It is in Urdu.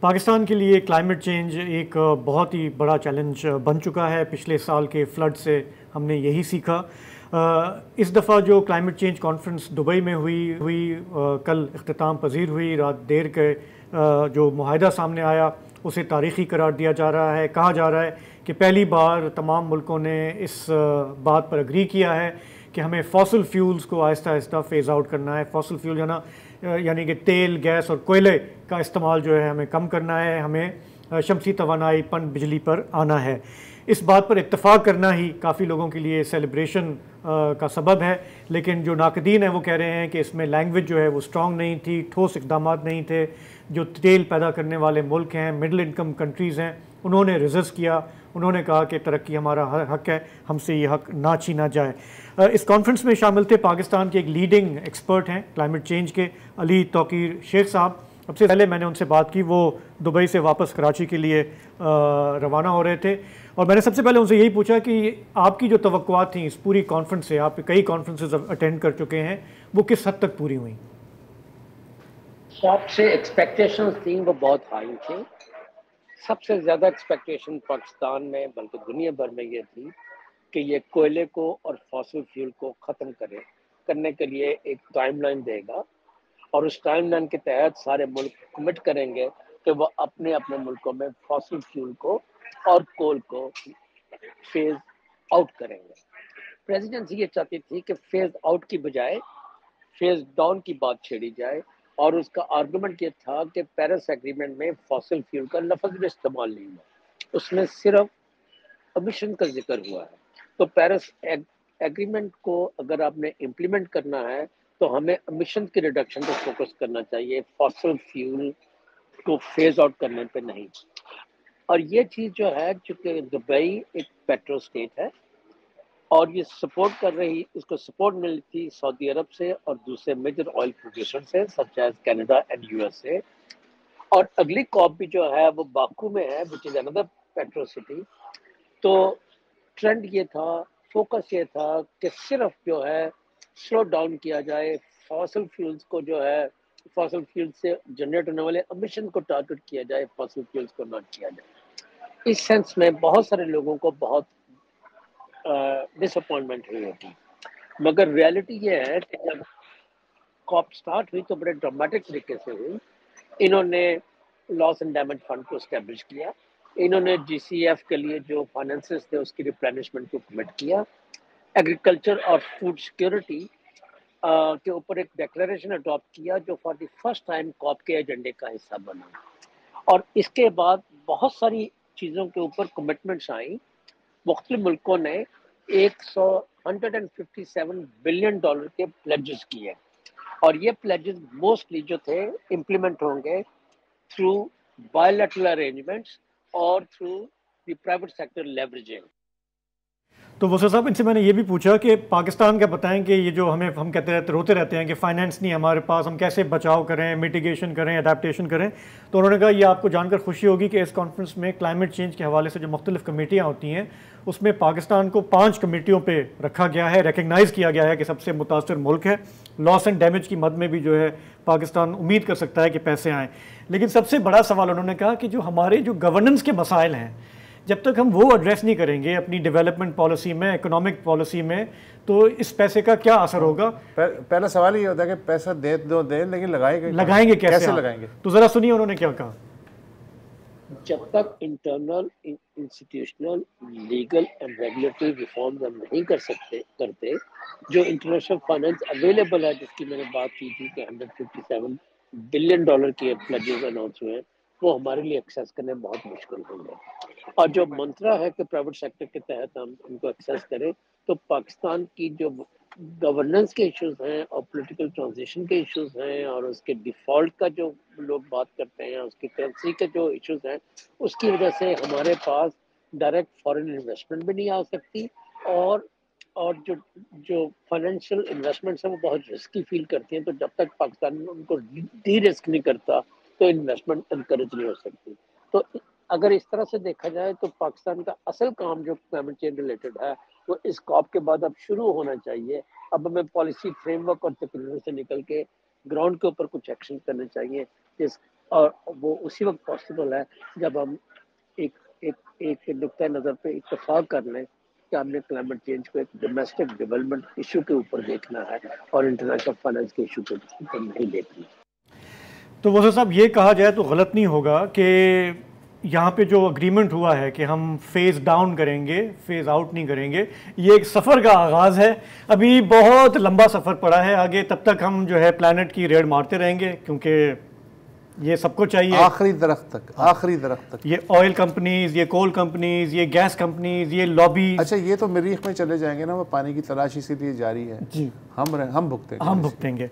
پاکستان کے لیے کلائمیٹ چینج ایک بہت ہی بڑا چیلنج بن چکا ہے. پچھلے سال کے فلڈ سے ہم نے یہی سیکھا. اس دفعہ جو کلائمیٹ چینج کانفرنس دبئی میں ہوئی کل اختتام پذیر ہوئی. رات دیر کے جو معاہدہ سامنے آیا اسے تاریخی قرار دیا جا رہا ہے. کہا جا رہا ہے کہ پہلی بار تمام ملکوں نے اس بات پر اگری کیا ہے کہ ہمیں فاسل فیولز کو آہستہ آہستہ فیز آؤٹ کرنا ہے. فاسل فیول یعنی کہ تیل، گیس اور کوئلے کا استعمال جو ہے ہمیں کم کرنا ہے. ہمیں شمسی توانائی پن بجلی پر آنا ہے. اس بات پر اتفاق کرنا ہی کافی لوگوں کے لیے سیلیبریشن کا سبب ہے. لیکن جو ناقدین ہیں وہ کہہ رہے ہیں کہ اس میں لینگویج جو ہے وہ اسٹرانگ نہیں تھی، ٹھوس اقدامات نہیں تھے. جو تیل پیدا کرنے والے ملک ہیں، مڈل انکم کنٹریز ہیں، انہوں نے ریزسٹ کیا. انہوں نے کہا کہ ترقی ہمارا حق ہے، ہم سے یہ حق نہ چھینا جائے. اس کانفرنس میں شامل تھے پاکستان کے ایک لیڈنگ ایکسپرٹ ہیں کلائمیٹ چینج کے، علی توقیر شیخ صاحب. سب سے پہلے میں نے ان سے بات کی، وہ دبئی سے واپس کراچی کے لیے روانہ ہو رہے تھے، اور میں نے سب سے پہلے ان سے یہی پوچھا کہ آپ کی جو توقعات تھیں اس پوری کانفرنس سے، آپ کئی کانفرنسز اٹینڈ کر چکے ہیں، وہ کس حد تک پوری ہوئیں؟ سب سے ایکسپیکٹیشنز تھیں وہ بہت ہائی تھیں. سب سے زیادہ ایکسپیکٹیشن پاکستان میں بلکہ دنیا بھر میں یہ تھی کہ یہ کوئلے کو اور فاسل فیول کو ختم کرنے کے لیے ایک ٹائم لائن دے گا، اور اس ٹائم لائن کے تحت سارے ملک کمٹ کریں گے کہ وہ اپنے اپنے ملکوں میں فاسل فیول کو اور کول کو فیز آؤٹ کریں گے. پریزیڈنسی یہ چاہتی تھی کہ فیز آؤٹ کی بجائے فیز ڈاؤن کی بات چھیڑی جائے، اور اس کا آرگومنٹ یہ تھا کہ پیرس ایگریمنٹ میں فاسل فیول کا لفظ بھی استعمال نہیں ہوا، اس میں صرف امیشن کا ذکر ہوا ہے. تو پیرس ایگریمنٹ کو اگر آپ نے امپلیمنٹ کرنا ہے تو ہمیں امیشن کی ریڈکشن پہ فوکس کرنا چاہیے، فاسل فیول کو فیز آؤٹ کرنے پہ نہیں. اور یہ چیز جو ہے، چونکہ دبئی ایک پیٹرو اسٹیٹ ہے اور یہ سپورٹ کر رہی، اس کو سپورٹ ملی تھی سعودی عرب سے اور دوسرے میجر آئل پروڈیوسر سے such as Canada and U S A. اور اگلی کاپ بھی جو ہے وہ باکو میں ہے وچ از اندر پیٹرو سٹی. تو ٹرینڈ یہ تھا، فوکس یہ تھا کہ صرف جو ہے سلو ڈاؤن کیا جائے، فاسل فیولز کو جو ہے فاسل فیول سے جنریٹ ہونے والے امیشن کو ٹارگٹ کیا جائے، فاسل فیولز کو نہ کیا جائے. اس سینس میں بہت سارے لوگوں کو بہت ڈس اپوائنٹمنٹ ہوئی ہوتی. مگر ریالٹی یہ ہے کہ جب کاپ سٹارٹ ہوئی تو بڑے ڈرامیٹک طریقے سے ہوئی. انہوں نے لاس اینڈ ڈیمیج فنڈ کو اسٹیبلش کیا، انہوں نے جی سی ایف کے لیے جو فائنینسز تھے اس کی ریپلینشمنٹ کو کمٹ کیا، ایگریکلچر اور فوڈ سیکورٹی کے اوپر ایک ڈیکلریشن اڈاپٹ کیا جو فار دی فرسٹ ٹائم کاپ کے ایجنڈے کا حصہ بنا. اور اس کے بعد بہت ساری چیزوں کے اوپر کمٹمنٹس آئیں. مختلف ملکوں نے 157 بلین ڈالر کے پلیجز کیے، اور یہ پلیجز موسٹلی جو تھے امپلیمنٹ ہوں گے تھرو بائیلیٹرل ارینجمنٹس اور through the private sector leveraging. تو وسیع صاحب، ان سے میں نے یہ بھی پوچھا کہ پاکستان کا بتائیں کہ یہ جو ہم روتے رہتے ہیں کہ فائنینس نہیں ہمارے پاس، ہم کیسے بچاؤ کریں، میٹیگیشن کریں، اڈیپٹیشن کریں. تو انہوں نے کہا یہ آپ کو جان کر خوشی ہوگی کہ اس کانفرنس میں کلائمیٹ چینج کے حوالے سے جو مختلف کمیٹیاں ہوتی ہیں اس میں پاکستان کو 5 کمیٹیوں پہ رکھا گیا ہے، ریکگنائز کیا گیا ہے کہ سب سے متاثر ملک ہے. لاس اینڈ ڈیمیج کی مد میں بھی جو ہے پاکستان امید کر سکتا ہے کہ پیسے آئیں. لیکن سب سے بڑا سوال انہوں نے کہا کہ جو ہمارے جو گورننس کے مسائل ہیں، جب تک ہم وہ ایڈریس نہیں کریں گے اپنی ڈیولپمنٹ پالیسی میں، اکنامک پالیسی میں، تو اس پیسے کا کیا اثر ہوگا. پہلا سوال یہ ہوتا ہے کہ پیسہ دیں لیکن لگائیں گے کیسے لگائیں گے. تو ذرا سنیے انہوں نے کیا کہا. جب تک internal institutional legal and regulatory reforms ہم نہیں کرتے، جو انٹرنیشنل فائنینس اویلیبل ہے جس کی میں نے بات کی تھی کہ 157 بلین ڈالر کے پلیجز اناؤنس ہوئے ہیں، وہ ہمارے لیے ایکسیس کرنے بہت مشکل ہوں گے. اور جو منترا ہے کہ پرائیویٹ سیکٹر کے تحت ہم ان کو ایکسیس کریں، تو پاکستان کی جو گورننس کے ایشوز ہیں اور پولیٹیکل ٹرانزیشن کے ایشوز ہیں اور اس کے ڈیفالٹ کا جو لوگ بات کرتے ہیں، اس کی کرنسی کے جو ایشوز ہیں، اس کی وجہ سے ہمارے پاس ڈائریکٹ فارن انویسٹمنٹ بھی نہیں آ سکتی، اور جو فائنینشیل انویسٹمنٹس ہیں وہ بہت رسکی فیل کرتی ہیں. تو جب تک پاکستان ان کو ڈی رسک نہیں کرتا تو انویسٹمنٹ انکریج نہیں ہو سکتی. تو اگر اس طرح سے دیکھا جائے تو پاکستان کا اصل کام جو کلائمیٹ چینج ریلیٹڈ ہے وہ اس کاپ کے بعد اب شروع ہونا چاہیے. اب ہمیں پالیسی فریم ورک اور تقریر سے نکل کے گراؤنڈ کے اوپر کچھ ایکشن کرنے چاہیے اور وہ اسی وقت پاسبل ہے جب ہم ایک نقطۂ نظر پہ اتفاق کر لیں کہ ہم نے کلائمیٹ چینج کو ایک ڈومیسٹک ڈیولپمنٹ ایشو کے اوپر دیکھنا ہے اور انٹرنیشنل فائنانس کے ایشو کے اوپر نہیں دیکھنا. تو وزیر صاحب یہ کہا جائے تو غلط نہیں ہوگا کہ یہاں پہ جو اگریمنٹ ہوا ہے کہ ہم فیز ڈاؤن کریں گے، فیز آؤٹ نہیں کریں گے، یہ ایک سفر کا آغاز ہے. ابھی بہت لمبا سفر پڑا ہے آگے، تب تک ہم جو ہے پلانٹ کی ریڑھ مارتے رہیں گے کیونکہ یہ سب کو چاہیے آخری درخت تک. یہ آئل کمپنیز، یہ کول کمپنیز، یہ گیس کمپنیز، یہ لابی. اچھا یہ تو مریخ میں چلے جائیں گے نا، وہ پانی کی تلاش اسی لیے جاری ہے. جی ہم بھگتیں گے.